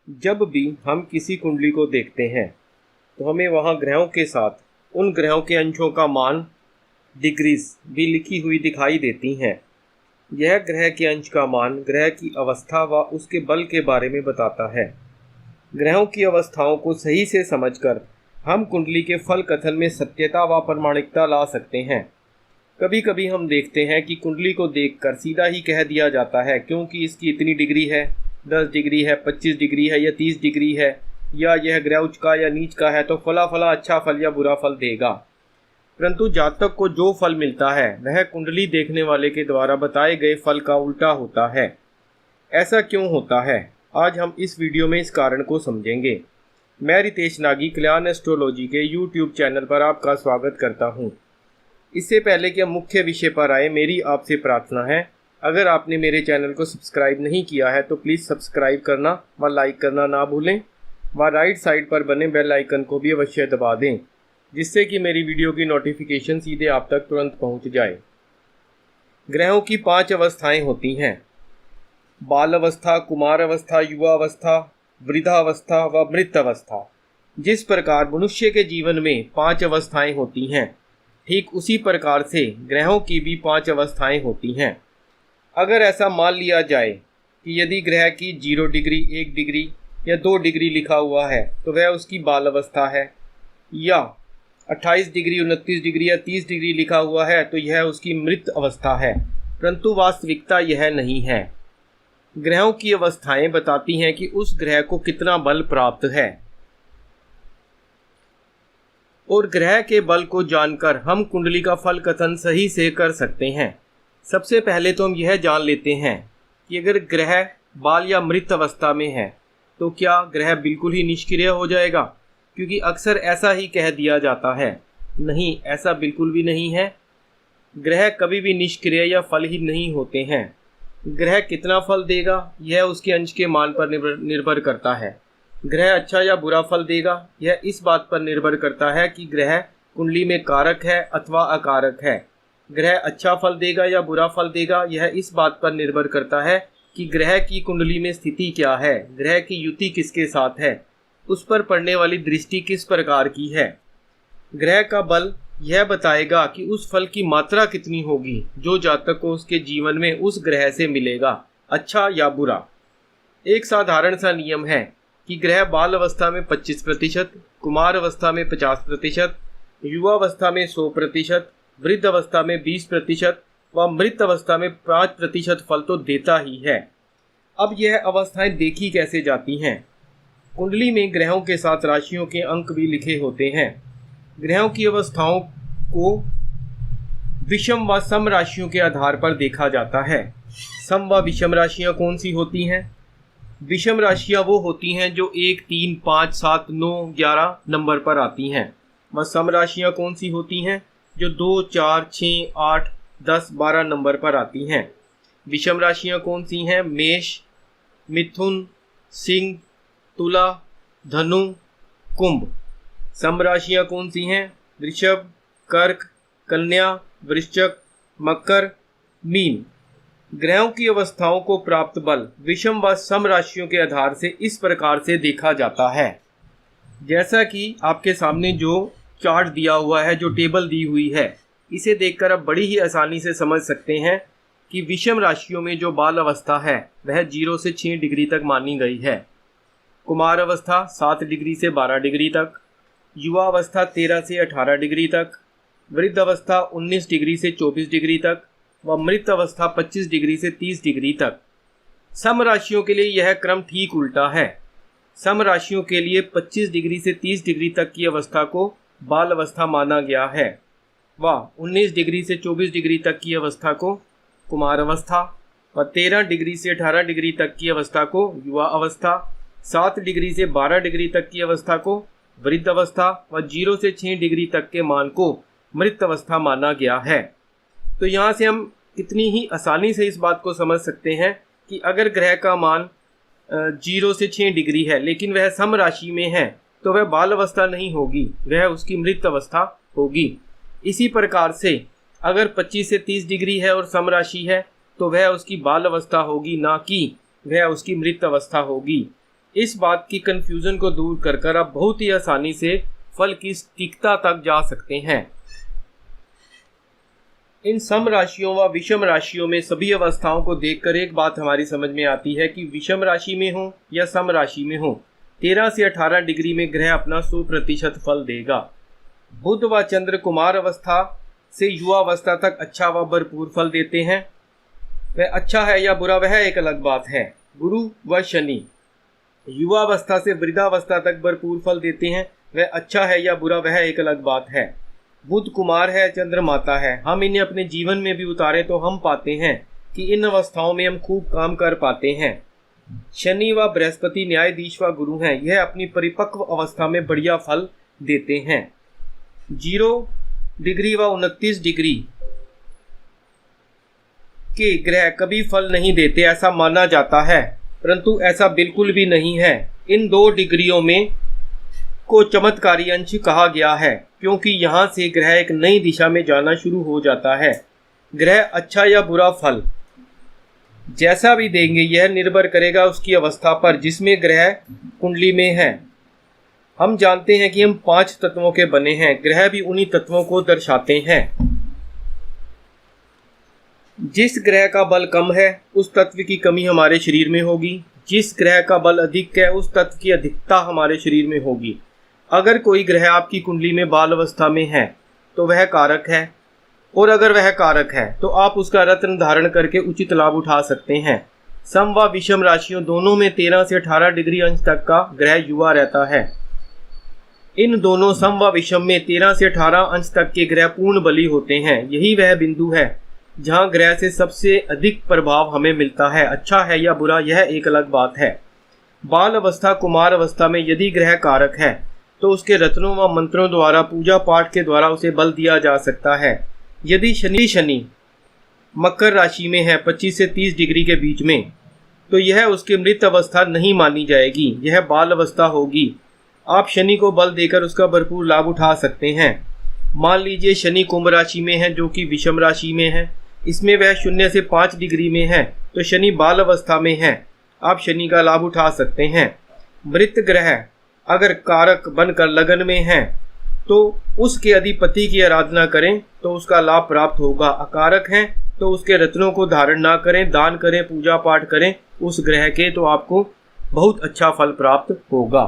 जब भी हम किसी कुंडली को देखते हैं तो हमें वहाँ ग्रहों के साथ उन ग्रहों के अंशों का मान डिग्रीज भी लिखी हुई दिखाई देती हैं। यह ग्रह के अंश का मान ग्रह की अवस्था व उसके बल के बारे में बताता है। ग्रहों की अवस्थाओं को सही से समझकर हम कुंडली के फल कथन में सत्यता व प्रामाणिकता ला सकते हैं। कभी कभी हम देखते हैं कि कुंडली को देखकर सीधा ही कह दिया जाता है क्योंकि इसकी इतनी डिग्री है, 10 डिग्री है, 25 डिग्री है या 30 डिग्री है, या यह ग्रह उच्च का या नीच का है तो फला फला अच्छा फल या बुरा फल देगा। परंतु जातक को जो फल मिलता है वह कुंडली देखने वाले के द्वारा बताए गए फल का उल्टा होता है। ऐसा क्यों होता है, आज हम इस वीडियो में इस कारण को समझेंगे। मैं रितेश नागी कल्याण एस्ट्रोलॉजी के यूट्यूब चैनल पर आपका स्वागत करता हूं। इससे पहले कि हम मुख्य विषय पर आए, मेरी आपसे प्रार्थना है, अगर आपने मेरे चैनल को सब्सक्राइब नहीं किया है तो प्लीज़ सब्सक्राइब करना व लाइक करना ना भूलें व राइट साइड पर बने बेल आइकन को भी अवश्य दबा दें, जिससे कि मेरी वीडियो की नोटिफिकेशन सीधे आप तक तुरंत पहुंच जाए। ग्रहों की 5 अवस्थाएं होती हैं: बाल अवस्था, कुमार अवस्था, युवा अवस्था, वृद्धावस्था व मृत अवस्था। जिस प्रकार मनुष्य के जीवन में 5 अवस्थाएं होती हैं, ठीक उसी प्रकार से ग्रहों की भी 5 अवस्थाएं होती हैं। अगर ऐसा मान लिया जाए कि यदि ग्रह की 0 डिग्री, 1 डिग्री या 2 डिग्री लिखा हुआ है तो वह उसकी बाल अवस्था है, या 28 डिग्री, 29 डिग्री या 30 डिग्री लिखा हुआ है तो यह उसकी मृत अवस्था है। परंतु वास्तविकता यह नहीं है। ग्रहों की अवस्थाएं बताती हैं कि उस ग्रह को कितना बल प्राप्त है, और ग्रह के बल को जानकर हम कुंडली का फल कथन सही से कर सकते हैं। सबसे पहले तो हम यह जान लेते हैं कि अगर ग्रह बाल या मृत अवस्था में है तो क्या ग्रह बिल्कुल ही निष्क्रिय हो जाएगा, क्योंकि अक्सर ऐसा ही कह दिया जाता है। नहीं, ऐसा बिल्कुल भी नहीं है। ग्रह कभी भी निष्क्रिय या फल ही नहीं होते हैं। ग्रह कितना फल देगा यह उसके अंश के मान पर निर्भर करता है। ग्रह अच्छा या बुरा फल देगा यह इस बात पर निर्भर करता है कि ग्रह कुंडली में कारक है अथवा अकारक है। ग्रह अच्छा फल देगा या बुरा फल देगा यह इस बात पर निर्भर करता है कि ग्रह की कुंडली में स्थिति क्या है, ग्रह की युति किसके साथ है, उस पर पड़ने वाली दृष्टि किस प्रकार की है। ग्रह का बल यह बताएगा कि उस फल की मात्रा कितनी होगी जो जातक को उसके जीवन में उस ग्रह से मिलेगा, अच्छा या बुरा। एक साधारण सा नियम है कि ग्रह बाल अवस्था में 25%, कुमार अवस्था में 50%, युवा अवस्था में 100%, वृद्ध अवस्था में 20% व मृत अवस्था में 5% फल तो देता ही है। अब यह अवस्थाएं देखी कैसे जाती हैं? कुंडली में ग्रहों के साथ राशियों के अंक भी लिखे होते हैं। ग्रहों की अवस्थाओं को विषम व सम राशियों के आधार पर देखा जाता है। सम व विषम राशियां कौन सी होती हैं? विषम राशियां वो होती हैं जो 1, 3, 5, 7, 9, 11 नंबर पर आती हैं। व सम राशियां कौन सी होती हैं? जो 2, 4, 6, 8, 10, 12 नंबर पर आती हैं। विषम राशियां कौन सी हैं? मेष, मिथुन, सिंह, तुला, धनु, कुंभ। सम राशियां कौन सी हैं? वृषभ, कर्क, कन्या, वृश्चिक, मकर, मीन। ग्रहों की अवस्थाओं को प्राप्त बल विषम व सम राशियों के आधार से इस प्रकार से देखा जाता है। जैसा कि आपके सामने जो चार्ट दिया हुआ है, जो टेबल दी हुई है, इसे देखकर आप बड़ी ही आसानी से समझ सकते हैं कि विषम राशियों में जो बाल अवस्था है वह 0 से 6 डिग्री तक मानी गई है। कुमार अवस्था 7 डिग्री से 12 डिग्री तक, युवा अवस्था 13 से 18 डिग्री तक, वृद्ध अवस्था 19 डिग्री से 24 डिग्री तक व मृत अवस्था 25 डिग्री से 30 डिग्री तक। सम राशियों के लिए यह क्रम ठीक उल्टा है। सम राशियों के लिए 25 डिग्री से 30 डिग्री तक की अवस्था को बाल अवस्था माना गया है व 19 डिग्री से 24 डिग्री तक की अवस्था को कुमार अवस्था व 13 डिग्री से 18 डिग्री तक की अवस्था को युवा अवस्था, 7 डिग्री से 12 डिग्री तक की अवस्था को वृद्ध अवस्था व 0 से 6 डिग्री तक के मान को मृत अवस्था माना गया है। तो यहाँ से हम इतनी ही आसानी से इस बात को समझ सकते हैं कि अगर ग्रह का मान 0 से 6 डिग्री है लेकिन वह सम राशि में है तो वह बाल अवस्था नहीं होगी, वह उसकी मृत अवस्था होगी। इसी प्रकार से अगर 25 से 30 डिग्री है और सम राशि है तो वह उसकी बाल अवस्था होगी, ना कि वह उसकी मृत अवस्था होगी। इस बात की कंफ्यूजन को दूर कर आप बहुत ही आसानी से फल की सटीकता तक जा सकते हैं। इन सम राशियों व विषम राशियों में सभी अवस्थाओं को देखकर एक बात हमारी समझ में आती है कि विषम राशि में हो या सम राशि में हो, 13 से 18 डिग्री में ग्रह अपना 100% फल देगा। बुध व चंद्र कुमार अवस्था से युवा अवस्था तक अच्छा व भरपूर फल देते हैं। वह अच्छा है या बुरा वह एक अलग बात है। गुरु व शनि युवा अवस्था से वृद्धावस्था तक भरपूर फल देते हैं। वह अच्छा है या बुरा वह एक अलग बात है। बुध कुमार है, चंद्र माता है। हम इन्हें अपने जीवन में भी उतारें तो हम पाते हैं कि इन अवस्थाओं में हम खूब काम कर पाते हैं। शनि व बृहस्पति न्यायाधीश व गुरु हैं। यह अपनी परिपक्व अवस्था में बढ़िया फल देते हैं। 0 डिग्री व 29 डिग्री के ग्रह कभी फल नहीं देते ऐसा माना जाता है, परंतु ऐसा बिल्कुल भी नहीं है। इन 2 डिग्रियों में को चमत्कारी अंश कहा गया है, क्योंकि यहाँ से ग्रह एक नई दिशा में जाना शुरू हो जाता है। ग्रह अच्छा या बुरा फल जैसा भी देंगे यह निर्भर करेगा उसकी अवस्था पर जिसमें ग्रह कुंडली में है। हम जानते हैं कि हम 5 तत्वों के बने हैं। ग्रह भी उन्हीं तत्वों को दर्शाते हैं। जिस ग्रह का बल कम है उस तत्व की कमी हमारे शरीर में होगी। जिस ग्रह का बल अधिक है उस तत्व की अधिकता हमारे शरीर में होगी। अगर कोई ग्रह आपकी कुंडली में बाल अवस्था में है तो वह कारक है, और अगर वह कारक है तो आप उसका रत्न धारण करके उचित लाभ उठा सकते हैं। सम व विषम राशियों दोनों में 13 से 18 डिग्री अंश तक का ग्रह युवा रहता है। इन दोनों सम व विषम में 13 से 18 अंश तक के ग्रह पूर्ण बली होते हैं। यही वह बिंदु है जहां ग्रह से सबसे अधिक प्रभाव हमें मिलता है। अच्छा है या बुरा यह एक अलग बात है। बाल अवस्था कुमार अवस्था में यदि ग्रह कारक है तो उसके रत्नों व मंत्रों द्वारा पूजा पाठ के द्वारा उसे बल दिया जा सकता है। यदि शनि मकर राशि में है 25 से 30 डिग्री के बीच में, तो यह उसकी मृत अवस्था नहीं मानी जाएगी, यह बाल अवस्था होगी। आप शनि को बल देकर उसका भरपूर लाभ उठा सकते हैं। मान लीजिए शनि कुंभ राशि में है जो कि विषम राशि में है, इसमें वह 0 से 5 डिग्री में है, तो शनि बाल अवस्था में है। आप शनि का लाभ उठा सकते हैं। मृत ग्रह अगर कारक बनकर लगन में है तो उसके अधिपति की आराधना करें तो उसका लाभ प्राप्त होगा। अकारक हैं तो उसके रत्नों को धारण ना करें, दान करें, पूजा पाठ करें उस ग्रह के, तो आपको बहुत अच्छा फल प्राप्त होगा।